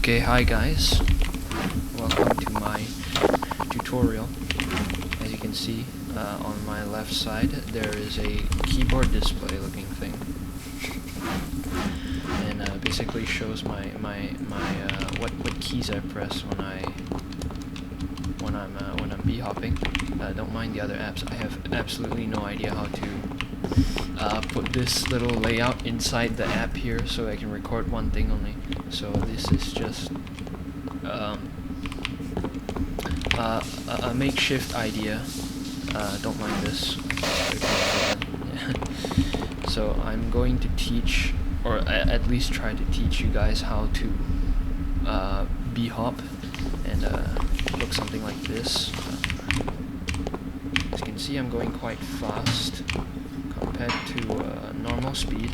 Okay, hi guys, welcome to my tutorial. As you can see on my left side there is a keyboard display looking thing, and basically shows my what keys I press when I'm b-hopping. Don't mind the other apps. I have absolutely no idea how to put this little layout inside the app here so I can record one thing only. So this is just a makeshift idea. Don't mind this. So I'm going to teach, or at least try to teach you guys how to b-hop, and look something like this. As you can see, I'm going quite fast compared to normal speed,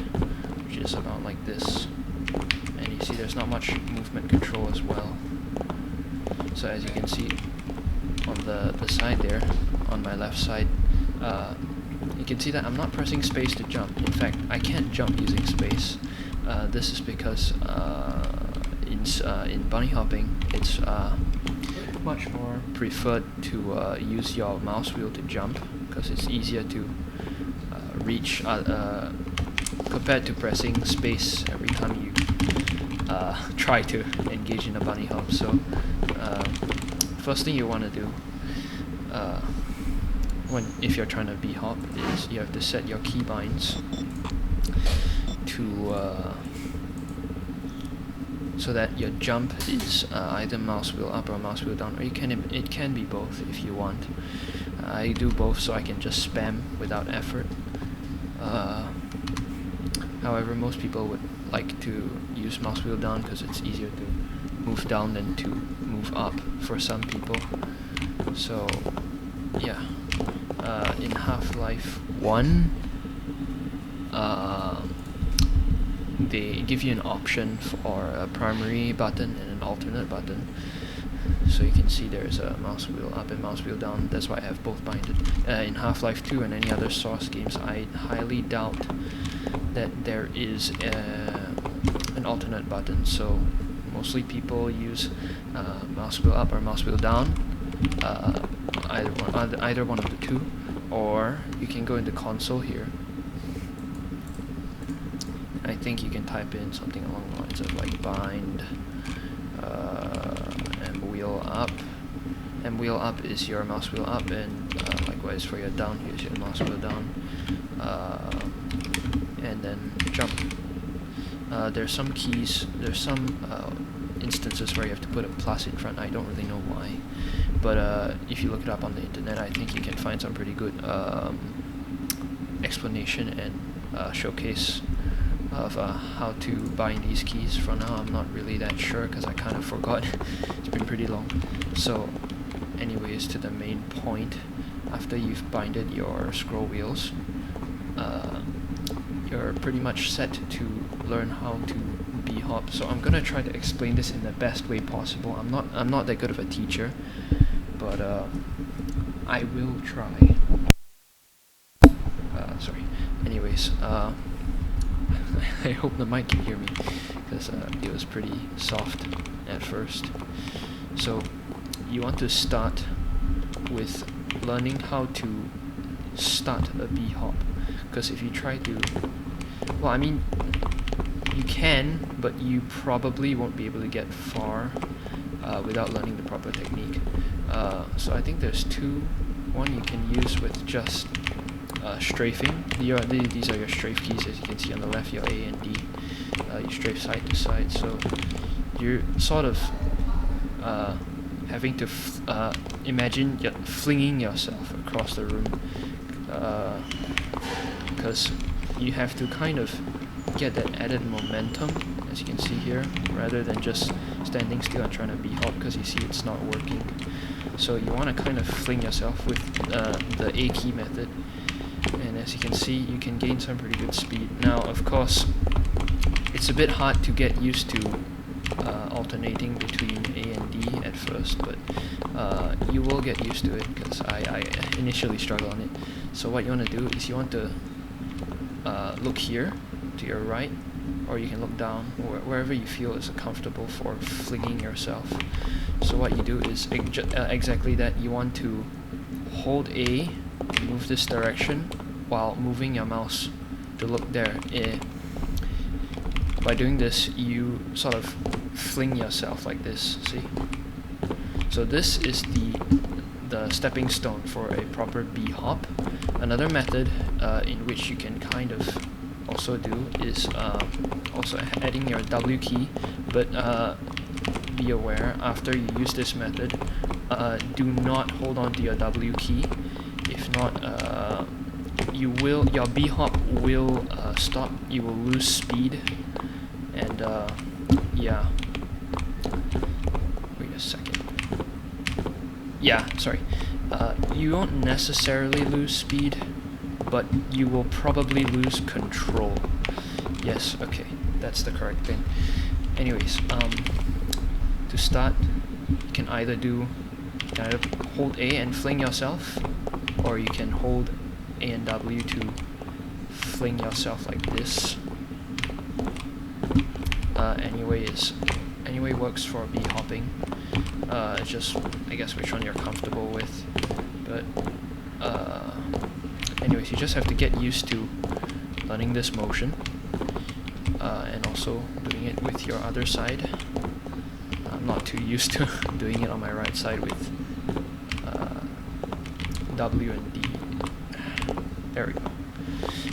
which is about like this. And you see there's not much movement control as well. So as you can see on the side there, on my left side, you can see that I'm not pressing space to jump. In fact, I can't jump using space. This is because in bunny hopping, it's much more preferred to use your mouse wheel to jump, because it's easier to reach compared to pressing space every time you try to engage in a bunny hop. So first thing you want to do if you're trying to b-hop is you have to set your keybinds to so that your jump is either mouse wheel up or mouse wheel down, or it can be both if you want. I do both so I can just spam without effort. However, most people would like to use mouse wheel down because it's easier to move down than to move up for some people. So yeah, in Half-Life 1 they give you an option for a primary button and an alternate button. So you can see there's a mouse wheel up and mouse wheel down. That's why I have both binded. In Half-Life 2 and any other Source games, I highly doubt that there is an alternate button. So mostly people use mouse wheel up or mouse wheel down, either one of the two, or you can go into console here. I think you can type in something along the lines of like bind and wheel up. And wheel up is your mouse wheel up, and likewise for your down, here's your mouse wheel down. And then jump. There's some keys, there's some instances where you have to put a plus in front. I don't really know why, but if you look it up on the internet, I think you can find some pretty good explanation and showcase of how to bind these keys. For now, I'm not really that sure because I kind of forgot. It's been pretty long. So anyways, to the main point, after you've binded your scroll wheels, you're pretty much set to learn how to b-hop. So I'm gonna try to explain this in the best way possible. I'm not that good of a teacher, but I will try. Sorry. Anyways, I hope the mic can hear me, because it was pretty soft at first. So you want to start with learning how to start a b-hop, because if you try to, well, I mean, you can, but you probably won't be able to get far without learning the proper technique. So I think there's two. One you can use with just strafing. These are your strafe keys, as you can see on the left, your A and D. You strafe side to side, so you're sort of having to imagine you're flinging yourself across the room, because you have to kind of get that added momentum, as you can see here, rather than just standing still and trying to b-hop, because you see it's not working. So you want to kind of fling yourself with the A key method, and as you can see, you can gain some pretty good speed. Now, of course, it's a bit hard to get used to alternating between A and D at first, but you will get used to it, because I initially struggled on it. So what you want to do is you want to look here to your right, or you can look down, wherever you feel is comfortable for flinging yourself. So what you do is exactly that. You want to hold A, move this direction, while moving your mouse to look there. By doing this, you sort of fling yourself like this, see? So this is the stepping stone for a proper bhop. Another method in which you can kind of also do is also adding your W key, but be aware, after you use this method, do not hold on to your W key. If not, your bhop will stop. You will lose speed, and yeah. Wait a second. Yeah, sorry. You won't necessarily lose speed, but you will probably lose control. Yes, okay, that's the correct thing. Anyways, to start, you can either hold A and fling yourself, or you can hold A and W to fling yourself like this. Anyway works for bhopping. It's just, I guess, which one you're comfortable with. But anyways, you just have to get used to learning this motion, and also doing it with your other side. I'm not too used to doing it on my right side with W and D. There we go.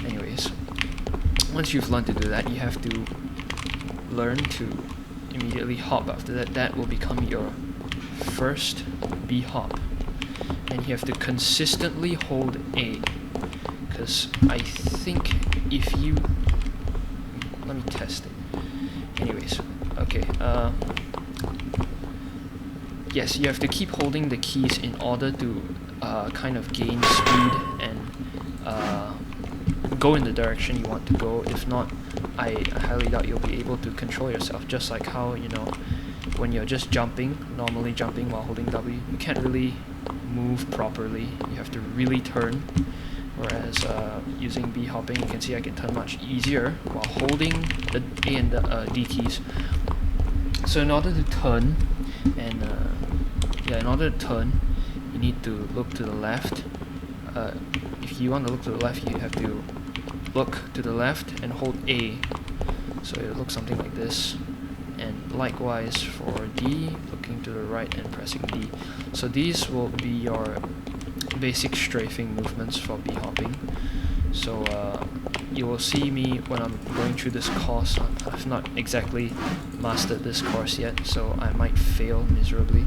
Anyways, once you've learned to do that, you have to learn to immediately hop after that. That will become your first bhop. And you have to consistently hold A, because I think if you... let me test it. Anyways, okay, yes, you have to keep holding the keys in order to kind of gain speed and go in the direction you want to go. If not, I highly doubt you'll be able to control yourself. Just like how, you know, when you're just normally jumping while holding W, you can't really move properly. You have to really turn. Whereas using bhopping, you can see I can turn much easier while holding the A and the D keys. So in order to turn, and you need to look to the left. If you want to look to the left, you have to look to the left and hold A. So it looks something like this. And likewise for D, looking to the right and pressing D. So these will be your basic strafing movements for bhopping. So you will see me when I'm going through this course. I've not exactly mastered this course yet, so I might fail miserably.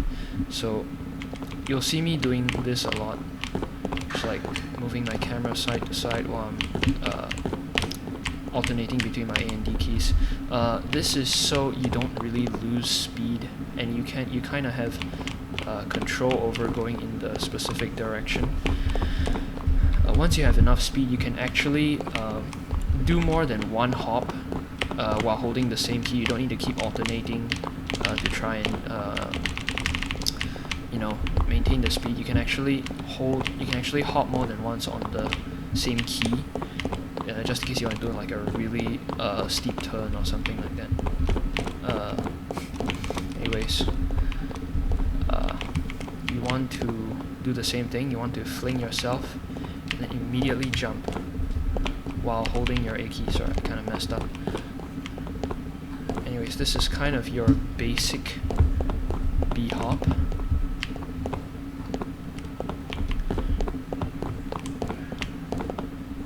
So you'll see me doing this a lot, just like moving my camera side to side while I'm alternating between my A and D keys. This is so you don't really lose speed, and you kind of have control over going in the specific direction. Once you have enough speed, you can actually do more than one hop while holding the same key. You don't need to keep alternating to try and maintain the speed. You can actually hop more than once on the same key, just in case you want to do like a really steep turn or something like that. Anyways, you want to do the same thing. You want to fling yourself and then immediately jump while holding your A key. Sorry, I kind of messed up. Anyways, this is kind of your basic bhop.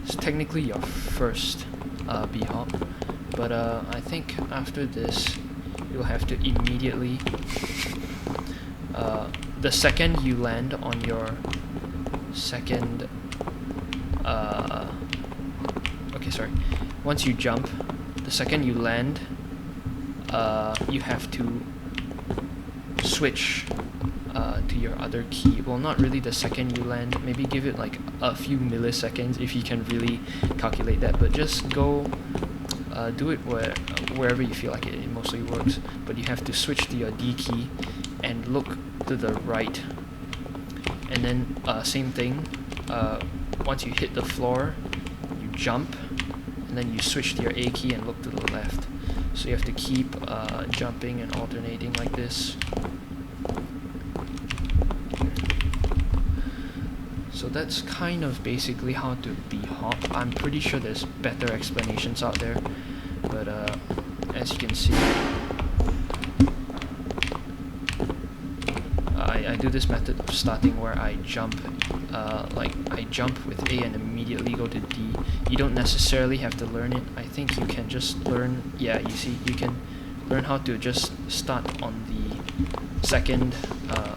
It's technically your first bhop, but I think after this you'll have to immediately the second you land on your second once you jump, the second you land, you have to switch to your other key. Well, not really the second you land, maybe give it like a few milliseconds if you can really calculate that, but just go do it wherever you feel like it mostly works. But you have to switch to your D key and look to the right, and then same thing, once you hit the floor, you jump and then you switch to your A key and look to the left. So you have to keep jumping and alternating like this. So that's kind of basically how to bhop. I'm pretty sure there's better explanations out there, but as you can see, I do this method of starting where I jump, like I jump with A and immediately go to D. You don't necessarily have to learn it. I think you can just learn, yeah, you see, you can learn how to just start on the second,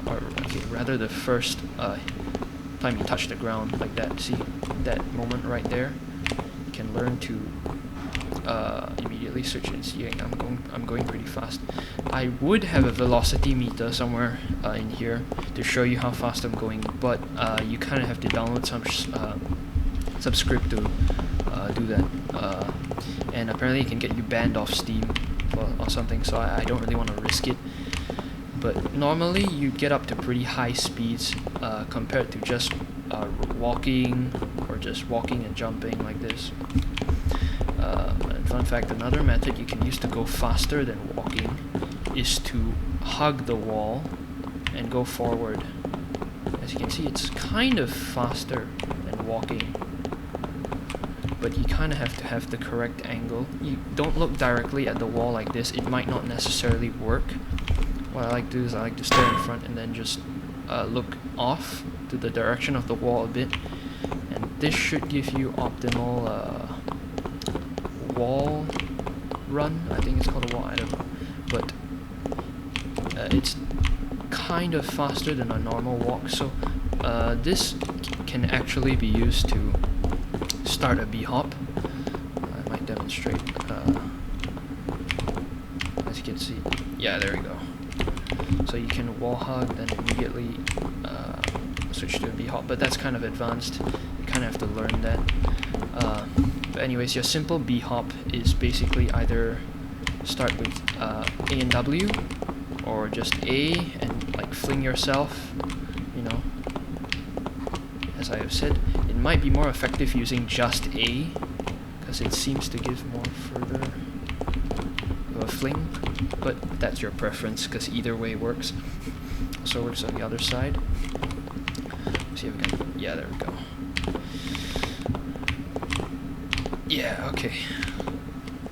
or okay, rather the first time you touch the ground, like that. See that moment right there? You can learn to immediately switch and see. I'm going pretty fast. I would have a velocity meter somewhere in here to show you how fast I'm going, but you kind of have to download some script to do that, and apparently it can get you banned off Steam or something, so I don't really want to risk it. But normally you get up to pretty high speeds compared to just walking, or just walking and jumping like this. And fun fact, another method you can use to go faster than walking is to hug the wall and go forward. As you can see, it's kind of faster than walking, but you kind of have to have the correct angle. You don't look directly at the wall like this, it might not necessarily work. What I like to do is I like to stare in front and then just look off to the direction of the wall a bit, and this should give you optimal wall run. I think it's called a wall, I don't know, but it's kind of faster than a normal walk, so this can actually be used to start a bhop. I might demonstrate, as you can see. Yeah, there we go. So you can wall hug, then immediately switch to a bhop, but that's kind of advanced. You kind of have to learn that. But anyways, your simple bhop is basically either start with A and W, or just A and like fling yourself, you know. As I have said, it might be more effective using just A, because it seems to give more further of a fling, but that's your preference, because either way works. So it works on the other side. See if we can, yeah, there we go. Yeah, okay.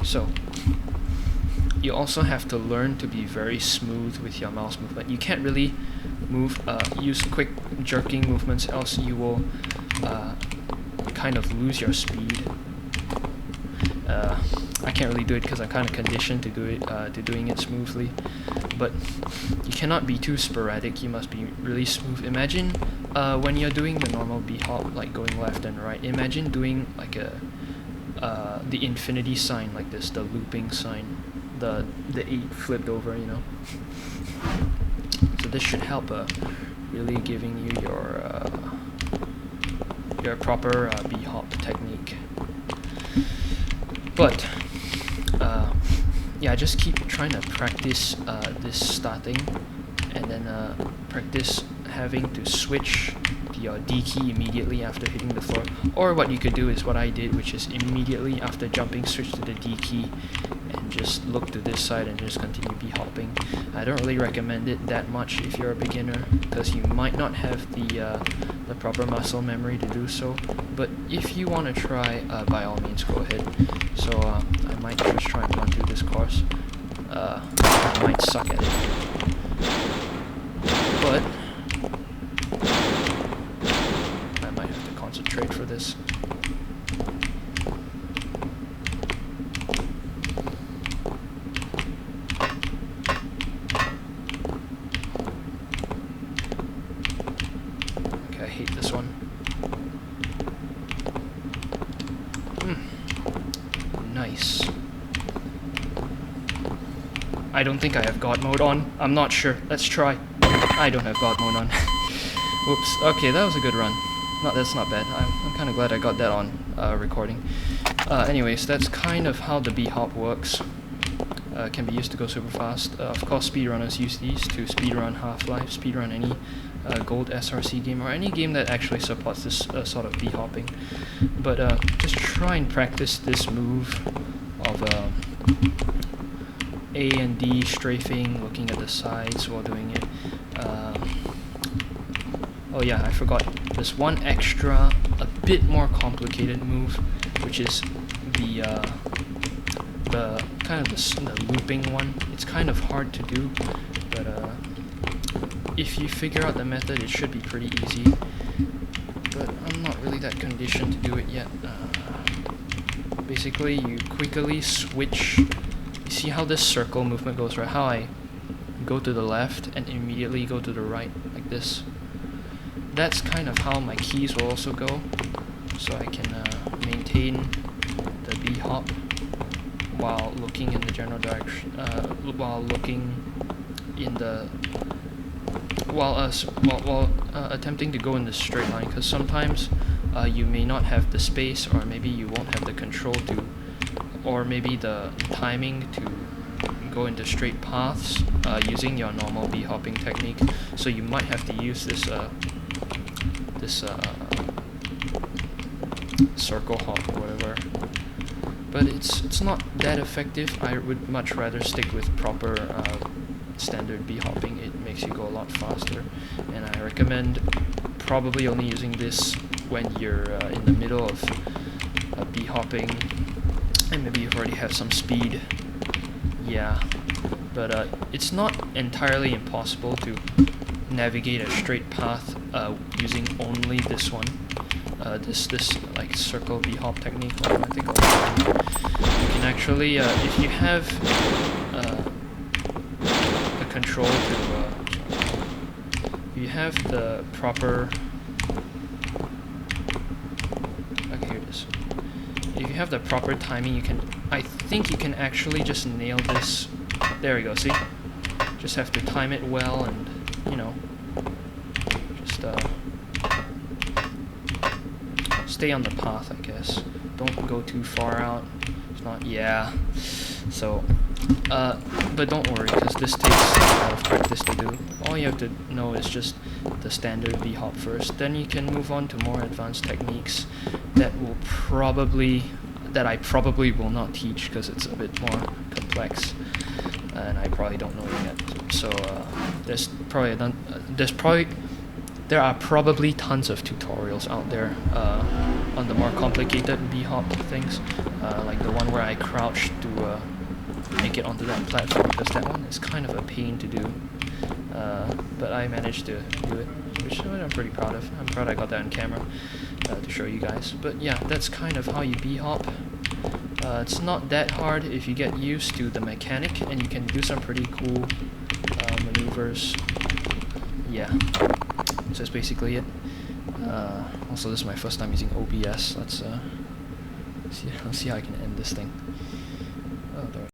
So you also have to learn to be very smooth with your mouse movement. You can't really use quick jerking movements, else you will kind of lose your speed. I can't really do it because I'm kind of conditioned to do it, to doing it smoothly. But you cannot be too sporadic. You must be really smooth. Imagine when you're doing the normal bhop, like going left and right. Imagine doing like the infinity sign like this, the looping sign, the 8 flipped over, you know. So this should help really giving you your proper bhop technique. But yeah, just keep trying to practice this starting, and then practice having to switch to your D key immediately after hitting the floor. Or what you could do is what I did, which is immediately after jumping, switch to the D key and just look to this side and just continue bhopping. I don't really recommend it that much if you're a beginner, because you might not have the proper muscle memory to do so. But if you want to try, by all means, go ahead. So I might just try and run through this course. I might suck at it, but I might have to concentrate for this. Okay, I hate this one. Nice. I don't think I have God mode on. I'm not sure. Let's try. I don't have God mode on. Whoops. Okay, that was a good run. No, that's not bad. I'm kind of glad I got that on recording. Anyways, that's kind of how the bhop works. can be used to go super fast. Of course, speedrunners use these to speedrun Half-Life, speedrun any gold SRC game, or any game that actually supports this sort of b-hopping. But just try and practice this move of A and D strafing, looking at the sides while doing it. Oh yeah, I forgot. There's one extra, a bit more complicated move, which is the kind of the looping one. It's kind of hard to do, but if you figure out the method, it should be pretty easy. But I'm not really that conditioned to do it yet. Basically, you quickly switch. You see how this circle movement goes, right? How I go to the left and immediately go to the right, like this. That's kind of how my keys will also go, so I can maintain the b-hop while looking in the general direction, while looking in the while attempting to go in the straight line, because sometimes you may not have the space, or maybe you won't have the control to, or maybe the timing to go into straight paths using your normal b-hopping technique. So you might have to use this circle hop or whatever. But it's not that effective. I would much rather stick with proper standard b-hopping. It makes you go a lot faster, and I recommend probably only using this when you're in the middle of b-hopping, and maybe you already have some speed. Yeah, but it's not entirely impossible to navigate a straight path using only this one. This like circle b-hop technique, or I think you can actually, if you have the control to, if you have the proper, okay, here it is. If you have the proper timing, you can, I think you can actually just nail this. There we go, see? Just have to time it well, and, you know, just stay on the path, I guess. Don't go too far out. It's not, yeah. So, but don't worry, because this takes a lot of practice to do. All you have to know is just the standard b-hop first. Then you can move on to more advanced techniques that will probably, that I probably will not teach, because it's a bit more complex, and I probably don't know it yet. So there are probably tons of tutorials out there on the more complicated b-hop things, like the one where I crouch to make it onto that platform, because that one is kind of a pain to do. But I managed to do it, which I'm pretty proud of. I'm proud I got that on camera to show you guys. But yeah, that's kind of how you b-hop. It's not that hard if you get used to the mechanic, and you can do some pretty cool maneuvers. Yeah, so that's basically it. Also, this is my first time using OBS. Let's see how I can end this thing. Oh, there.